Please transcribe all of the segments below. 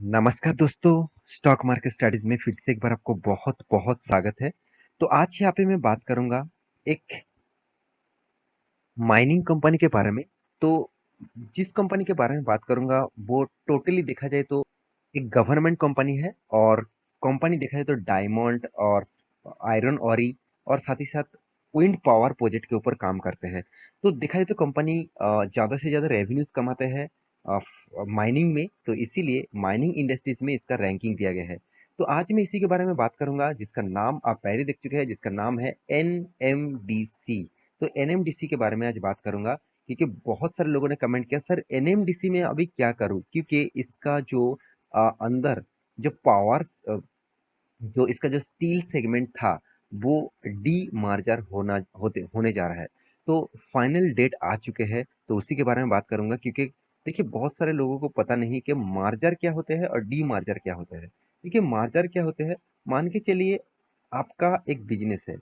नमस्कार दोस्तों, stock market studies में फिर से एक बार आपको बहुत बहुत स्वागत है। तो आज यहाँ पे मैं बात करूंगा एक माइनिंग कंपनी के बारे में। तो जिस कंपनी के बारे में बात करूंगा वो टोटली देखा जाए तो एक गवर्नमेंट कंपनी है। और कंपनी देखा जाए तो डायमंड और आयरन ऑरी और साथ ही साथ विंड पावर प्रोजेक्ट के ऊपर काम करते हैं। तो देखा जाए तो कंपनी ज़्यादा से ज़्यादा रेवेन्यूज कमाते हैं माइनिंग में, तो इसीलिए माइनिंग इंडस्ट्रीज में इसका रैंकिंग दिया गया है। तो आज मैं इसी के बारे में बात करूंगा जिसका नाम आप पहले देख चुके हैं, जिसका नाम है एनएमडीसी। तो एनएमडीसी के बारे में आज बात करूंगा क्योंकि बहुत सारे लोगों ने कमेंट किया, सर एनएमडीसी में अभी क्या करूं, क्योंकि इसका जो अंदर जो पावर, जो इसका जो स्टील सेगमेंट था वो डी मार्जर होने जा रहा है। तो फाइनल डेट आ चुके हैं, तो उसी के बारे में बात करूंगा क्योंकि देखिए बहुत सारे लोगों को पता नहीं कि मार्जर क्या होते हैं और डी मार्जर क्या होते हैं। देखिए मार्जर क्या होते हैं, मान के चलिए आपका एक बिजनेस है।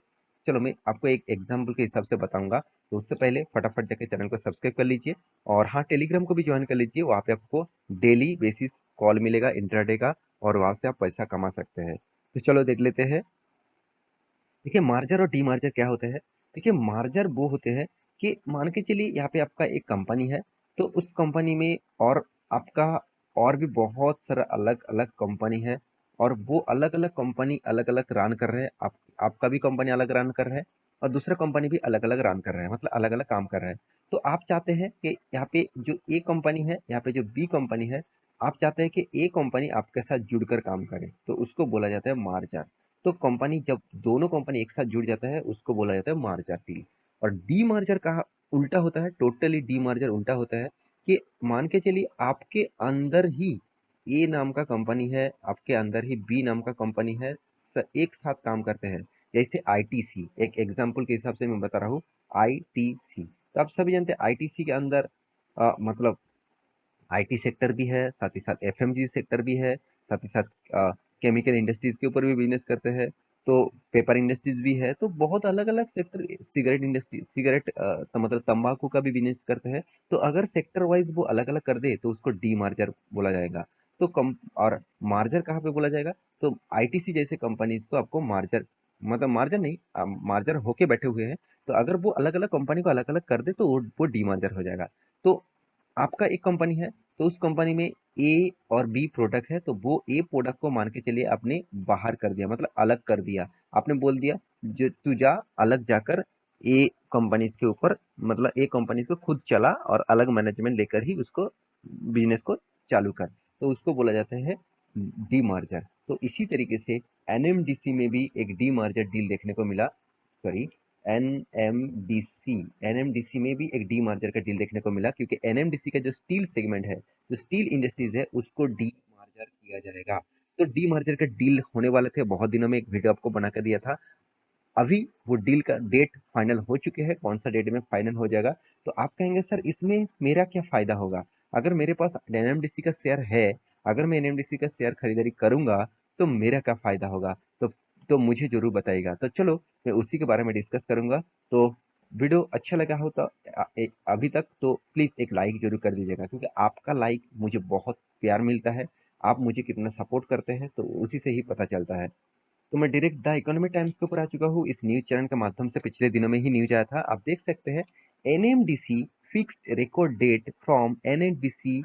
चलो मैं आपको एक एग्जाम्पल के हिसाब से बताऊंगा। तो उससे पहले फटाफट जाके चैनल को सब्सक्राइब कर लीजिए और हाँ, टेलीग्राम को भी ज्वाइन कर लीजिए। वहाँ पे आपको डेली बेसिस कॉल मिलेगा इंट्राडे का, और वहाँ से आप पैसा कमा सकते हैं। तो चलो देख लेते हैं। देखिए मार्जर और डीमार्जर क्या होते हैं। देखिए मार्जर वो होते हैं कि मान के चलिए यहाँ पे आपका एक कंपनी है, तो उस कंपनी में और आपका और भी बहुत सारा अलग अलग कंपनी है, और वो अलग अलग कंपनी अलग अलग रन कर रहे हैं। आपका भी कंपनी अलग रन कर रहा है और दूसरा कंपनी भी अलग अलग रन कर रहा है, मतलब अलग अलग काम कर रहा है। तो आप चाहते हैं कि यहाँ पे जो ए कंपनी है, यहाँ पे जो बी कंपनी है, आप चाहते हैं कि ए कंपनी आपके साथ जुड़कर काम करे, तो उसको बोला जाता है मार्जर। तो कंपनी जब दोनों कंपनी एक साथ जुड़ जाता है उसको बोला जाता है मार्जर डील। और डी मार्जर का उल्टा होता है, टोटली डी मार्जर उल्टा होता है कि मान के चलिए आपके अंदर ही ए नाम का कंपनी है, आपके अंदर ही बी नाम का कंपनी है, एक साथ काम करते हैं। जैसे आईटीसी, एक एग्जांपल के हिसाब से मैं बता रहा हूँ। आईटीसी, तो आप सभी जानते हैं आईटीसी के अंदर मतलब आईटी सेक्टर भी है, साथ ही साथ एफएमजी सेक्टर भी है, साथ ही साथ केमिकल इंडस्ट्रीज के ऊपर भी बिजनेस करते हैं। तो पेपर इंडस्ट्रीज भी है, तो बहुत अलग अलग सेक्टर। सिगरेट इंडस्ट्री, सिगरेट मतलब तंबाकू का भी बिजनेस करते हैं। तो अगर सेक्टर वाइज वो अलग अलग कर दे तो उसको डी मार्जर बोला जाएगा। तो कम और मार्जर कहाँ पे बोला जाएगा, तो आईटीसी जैसे कंपनीज को आपको मार्जर, मतलब मार्जर नहीं, मार्जर होके बैठे हुए हैं। तो अगर वो अलग अलग कंपनी को अलग अलग कर दे तो वो डी मार्जर हो जाएगा। तो आपका एक कंपनी है, तो उस कंपनी में ए और बी प्रोडक्ट है, तो वो ए प्रोडक्ट को मान के चलिए आपने बाहर कर दिया, मतलब अलग कर दिया। आपने बोल दिया जो तू जा अलग जाकर ए कंपनीज के ऊपर, मतलब ए कंपनीज को खुद चला और अलग मैनेजमेंट लेकर ही उसको बिजनेस को चालू कर, तो उसको बोला जाता है डी मार्जर। तो इसी तरीके से एनएमडीसी में भी एक डी मार्जर डील देखने को मिला। सॉरी, एनएमडीसी, एनएमडीसी में भी एक डी मार्जर का डील देखने को मिला, क्योंकि एनएमडीसी का जो स्टील सेगमेंट है, जो स्टील इंडस्ट्रीज है, उसको डी मार्जर किया जाएगा। तो डी मार्जर का डील होने वाले थे, बहुत दिनों में एक वीडियो आपको बना कर दिया था। अभी वो डील का डेट फाइनल हो चुके हैं, कौन सा डेट में फाइनल हो जाएगा। तो आप कहेंगे सर इसमें मेरा क्या फायदा होगा, अगर मेरे पास एनएमडीसी का शेयर है, अगर मैं एनएमडीसी का शेयर खरीदारी करूंगा तो मेरा क्या फायदा होगा। तो मुझे जरूर बताइएगा। तो चलो मैं उसी के बारे में डिस्कस करूंगा। तो वीडियो अच्छा लगा हो तो अभी तक तो प्लीज एक लाइक जरूर कर दीजिएगा, क्योंकि आपका लाइक मुझे बहुत प्यार मिलता है। आप मुझे कितना सपोर्ट करते हैं तो उसी से ही पता चलता है। तो मैं डायरेक्ट द इकोनॉमिक टाइम्स के ऊपर आ चुका हूँ। इस न्यूज चैनल के माध्यम से पिछले दिनों में ही न्यूज आया था, आप देख सकते हैं। NMDC fixed record date from NMDC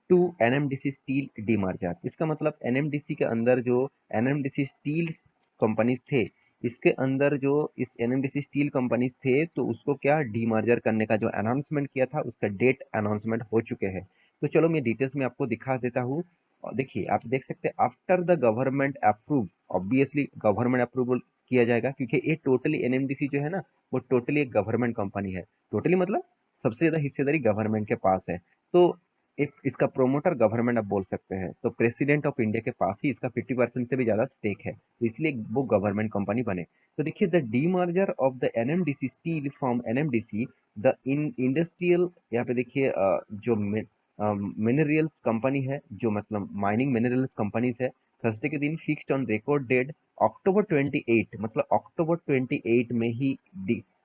to NMDC steel demerger. इसका मतलब एनएमडीसी के अंदर जो एनएमडीसी स्टील कंपनीज थे, इसके अंदर जो इस एनएमडीसी स्टील कंपनीज थे, तो उसको क्या डीमर्जर करने का जो अनाउंसमेंट किया था उसका डेट अनाउंसमेंट हो चुके हैं। तो चलो मैं डिटेल्स में आपको दिखा देता हूँ। और देखिए आप देख सकते हैं, after the government approve, obviously government approval किया जाएगा, क्योंकि ये टोटली एनएमडीसी जो है ना, वो टोटली एक गवर्नमेंट कंपनी है। टोटली मतलब सबसे ज्यादा हिस्सेदारी गवर्नमेंट के पास है। तो एक इसका प्रोमोटर गवर्नमेंट आप बोल सकते हैं, तो प्रेसिडेंट ऑफ इंडिया के पास ही इसका 50% से भी ज्यादा स्टेक है, तो इसलिए वो गवर्नमेंट कंपनी बने। तो देखिए the demerger of the NMDC steel from NMDC, the in industrial, यहाँ पे देखिए जो मिनरल्स कंपनी है, जो मतलब माइनिंग मिनरल्स कंपनीज है, थर्सडे के दिन fixed on record date October 28, मतलब अक्टूबर 28 में ही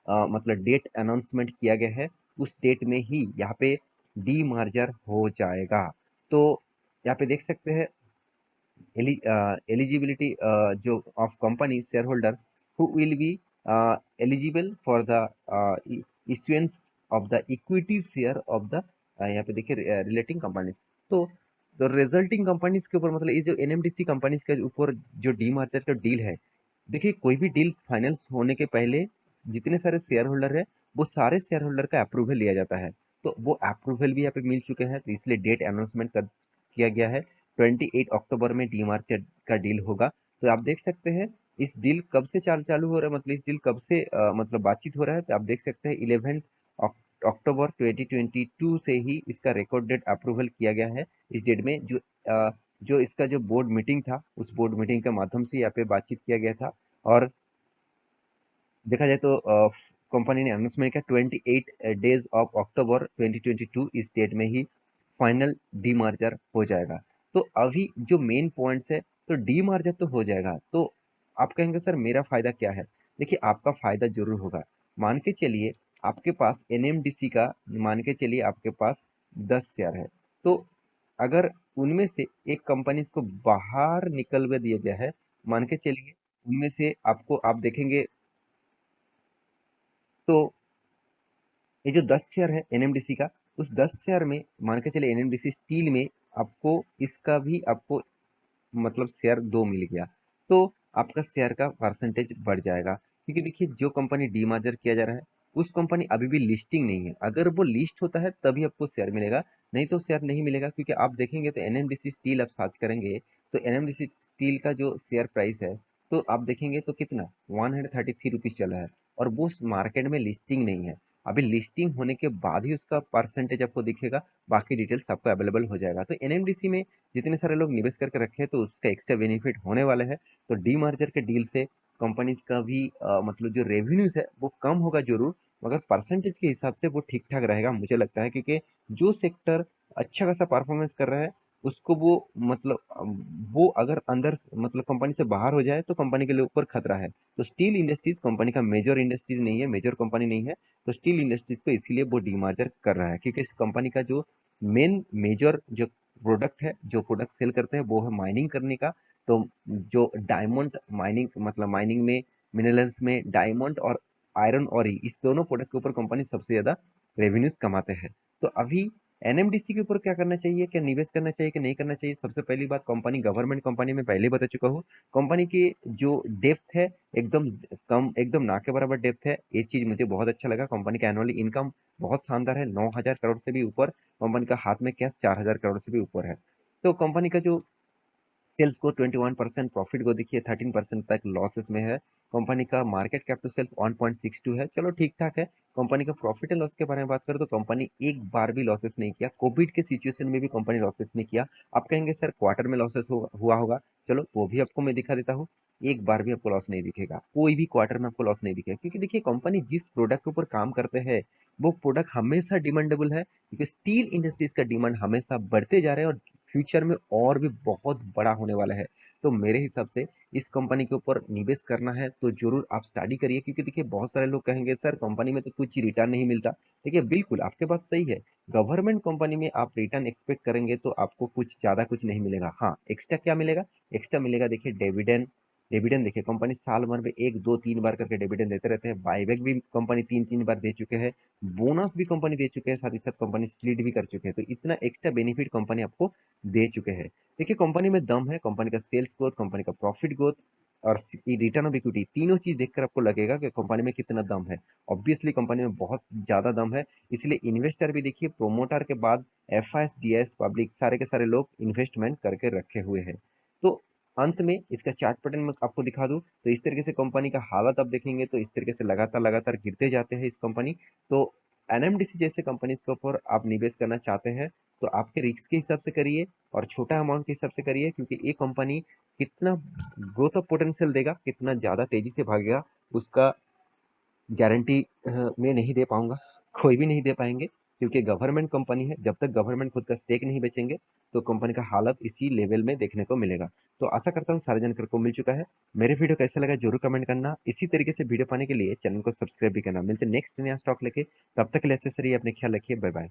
मतलब डेट अनाउंसमेंट किया गया है। उस डेट में ही यहाँ पे डीमार्जर हो जाएगा। तो यहाँ पे देख सकते हैं eligibility जो of company shareholder who will be eligible for the issuance of the equity share of the यहाँ पे देखिए रिलेटिंग कंपनीज। तो रिजल्टिंग कंपनीज के ऊपर मतलब ये जो एनएमडीसी कंपनीज के ऊपर जो डीमर्जर का डील है, देखिए कोई भी डील फाइनेंस होने के पहले जितने सारे शेयर होल्डर है वो सारे शेयर होल्डर का अप्रूवल लिया जाता है। तो वो अप्रूवल भी यहाँ पे मिल चुके हैं, तो इसलिए डेट अनाउंसमेंट कर किया गया है 28 अक्टूबर में डीमार्केट का डील होगा। तो आप देख सकते हैं इस डील कब से चालू चालू हो रहा है, मतलब इस डील कब से मतलब बातचीत हो रहा है, तो आप देख सकते हैं 11 अक्टूबर 2022 से ही इसका रिकॉर्ड डेट अप्रूवल किया गया है। इस डेट में जो इसका जो बोर्ड मीटिंग था उस बोर्ड मीटिंग के माध्यम से यहाँ पे बातचीत किया गया था। और देखा जाए तो कंपनी ने अनाउंसमेंट किया 28 ऑफ अक्टूबर 2022 इस डेट में ही फाइनल डीमर्जर हो जाएगा। तो अभी जो मेन पॉइंट्स है, तो डीमर्जर तो हो जाएगा, तो आप कहेंगे सर मेरा फायदा क्या है? देखिए आपका फायदा जरूर होगा। मान के चलिए आपके पास एनएमडीसी का, मान के चलिए आपके पास 10 शेयर है, तो अगर उनमें से एक कंपनी को बाहर निकलवा दिया गया है, मान के चलिए उनमें से आपको आप देखेंगे तो ये जो 10 शेयर है एनएमडीसी का, उस 10 शेयर में मान के चले एनएमडीसी स्टील में आपको इसका भी आपको मतलब शेयर 2 मिल गया, तो आपका शेयर का परसेंटेज बढ़ जाएगा। क्योंकि देखिए जो कंपनी डीमर्जर किया जा रहा है उस कंपनी अभी भी लिस्टिंग नहीं है, अगर वो लिस्ट होता है तभी आपको शेयर मिलेगा, नहीं तो शेयर नहीं मिलेगा। क्योंकि आप देखेंगे तो एनएमडीसी स्टील आप सर्च करेंगे तो एनएमडीसी स्टील का जो शेयर प्राइस है, तो आप देखेंगे तो कितना 133 रुपीज चल रहा है, और वो मार्केट में लिस्टिंग नहीं है। अभी लिस्टिंग होने के बाद ही उसका परसेंटेज आपको दिखेगा, बाकी डिटेल्स आपको अवेलेबल हो जाएगा। तो एनएमडीसी में जितने सारे लोग निवेश करके रखे हैं तो उसका एक्स्ट्रा बेनिफिट होने वाला है। तो डीमर्जर के डील से कंपनीज का भी मतलब जो रेवेन्यूज है वो कम होगा जरूर, मगर परसेंटेज के हिसाब से वो ठीक ठाक रहेगा मुझे लगता है। क्योंकि जो सेक्टर अच्छा खासा परफॉर्मेंस कर रहा है उसको वो मतलब वो अगर अंदर मतलब कंपनी से बाहर हो जाए तो कंपनी के लिए ऊपर खतरा है। तो स्टील इंडस्ट्रीज कंपनी का मेजर इंडस्ट्रीज नहीं है, मेजर कंपनी नहीं है, तो स्टील इंडस्ट्रीज को इसीलिए वो डीमर्जर कर रहा है। क्योंकि इस कंपनी का जो मेन मेजर जो प्रोडक्ट है, जो प्रोडक्ट सेल करते हैं वो है माइनिंग करने का। तो जो डायमंड माइनिंग मतलब माइनिंग में मिनरल्स में डायमंड और आयरन और इस दोनों प्रोडक्ट के ऊपर कंपनी सबसे ज्यादा रेवेन्यूज कमाते हैं। तो अभी एनएमडीसी के ऊपर क्या करना चाहिए, क्या निवेश करना चाहिए कि नहीं करना चाहिए? सबसे पहली बात, कंपनी गवर्नमेंट कंपनी में पहले बता चुका हूँ। कंपनी की जो डेप्थ है एकदम कम, एकदम ना के बराबर डेप्थ है, ये चीज मुझे बहुत अच्छा लगा। कंपनी का एनुअली इनकम बहुत शानदार है, 9,000 करोड़ से भी ऊपर। कंपनी का हाथ में कैश 4,000 करोड़ से भी ऊपर है। तो कंपनी का जो सेल्स को 21%, प्रॉफिट को देखिए 13% तक लॉसेस में है। कंपनी का मार्केट कैप टू सेल्स 1.62 है, चलो ठीक ठाक है। कंपनी का प्रॉफिट एंड लॉस के बारे में बात करें तो कंपनी एक बार भी लॉसेस नहीं किया, कोविड के सिचुएशन में भी कंपनी लॉसेस नहीं किया। आप कहेंगे सर क्वार्टर में लॉसेस हुआ होगा, चलो वो भी आपको मैं दिखा देता हूँ। एक बार भी आपको लॉस नहीं दिखेगा, कोई भी क्वार्टर में आपको लॉस नहीं दिखेगा। क्योंकि देखिए कंपनी जिस प्रोडक्ट के ऊपर काम करते हैं वो प्रोडक्ट हमेशा डिमांडेबल है, क्योंकि स्टील इंडस्ट्रीज का डिमांड हमेशा बढ़ते जा रहे हैं और फ्यूचर में और भी बहुत बड़ा होने वाला है। तो मेरे हिसाब से इस कंपनी के ऊपर निवेश करना है तो जरूर आप स्टडी करिए। क्योंकि देखिए बहुत सारे लोग कहेंगे सर कंपनी में तो कुछ रिटर्न नहीं मिलता। देखिए बिल्कुल आपके बात सही है, गवर्नमेंट कंपनी में आप रिटर्न एक्सपेक्ट करेंगे तो आपको कुछ ज्यादा कुछ नहीं मिलेगा। हाँ, एक्स्ट्रा क्या मिलेगा? एक्स्ट्रा मिलेगा देखिए डिविडेंड। डिविडेंड देखिए कंपनी साल भर में 1 2 3 बार करके डिविडेंड देते रहते हैं, बायबैक भी कंपनी 3 3 बार दे चुके हैं, बोनस भी कंपनी दे चुके हैं, साथ ही साथ कंपनी स्प्लिट भी कर चुके हैं। तो इतना एक्स्ट्रा बेनिफिट कंपनी आपको दे चुके हैं। देखिए कंपनी में दम है, कंपनी का सेल्स ग्रोथ, कंपनी का प्रॉफिट ग्रोथ और रिटर्न ऑफ इक्विटी, तीनों चीज देखकर आपको लगेगा कि कंपनी में कितना दम है। ऑब्वियसली कंपनी में बहुत ज्यादा दम है, इसलिए इन्वेस्टर भी देखिए प्रोमोटर के बाद एफआईएस डीएस पब्लिक सारे के सारे लोग इन्वेस्टमेंट करके रखे हुए हैं। तो अंत में इसका चार्ट पैटर्न में आपको दिखा दूं तो इस तरीके से कंपनी का हालत आप देखेंगे तो इस तरीके से लगातार लगातार गिरते जाते हैं इस कंपनी। तो एनएमडीसी जैसे कंपनी के ऊपर आप निवेश करना चाहते हैं तो आपके रिस्क के हिसाब से करिए और छोटा अमाउंट के हिसाब से करिए। क्योंकि ये कंपनी कितना ग्रोथ ऑफ पोटेंशियल देगा, कितना ज्यादा तेजी से भागेगा, उसका गारंटी मैं नहीं दे पाऊंगा, कोई भी नहीं दे पाएंगे। क्योंकि गवर्नमेंट कंपनी है, जब तक गवर्नमेंट खुद का स्टेक नहीं बेचेंगे तो कंपनी का हालत इसी लेवल में देखने को मिलेगा। तो आशा करता हूँ सारे जानकारी को मिल चुका है। मेरे वीडियो कैसा लगा जरूर कमेंट करना, इसी तरीके से वीडियो पाने के लिए चैनल को सब्सक्राइब भी करना। मिलते नेक्स्ट नया स्टॉक लेके, तब तक के लिए अच्छे से रहिए, अपने ख्याल रखिए, बाय बाय।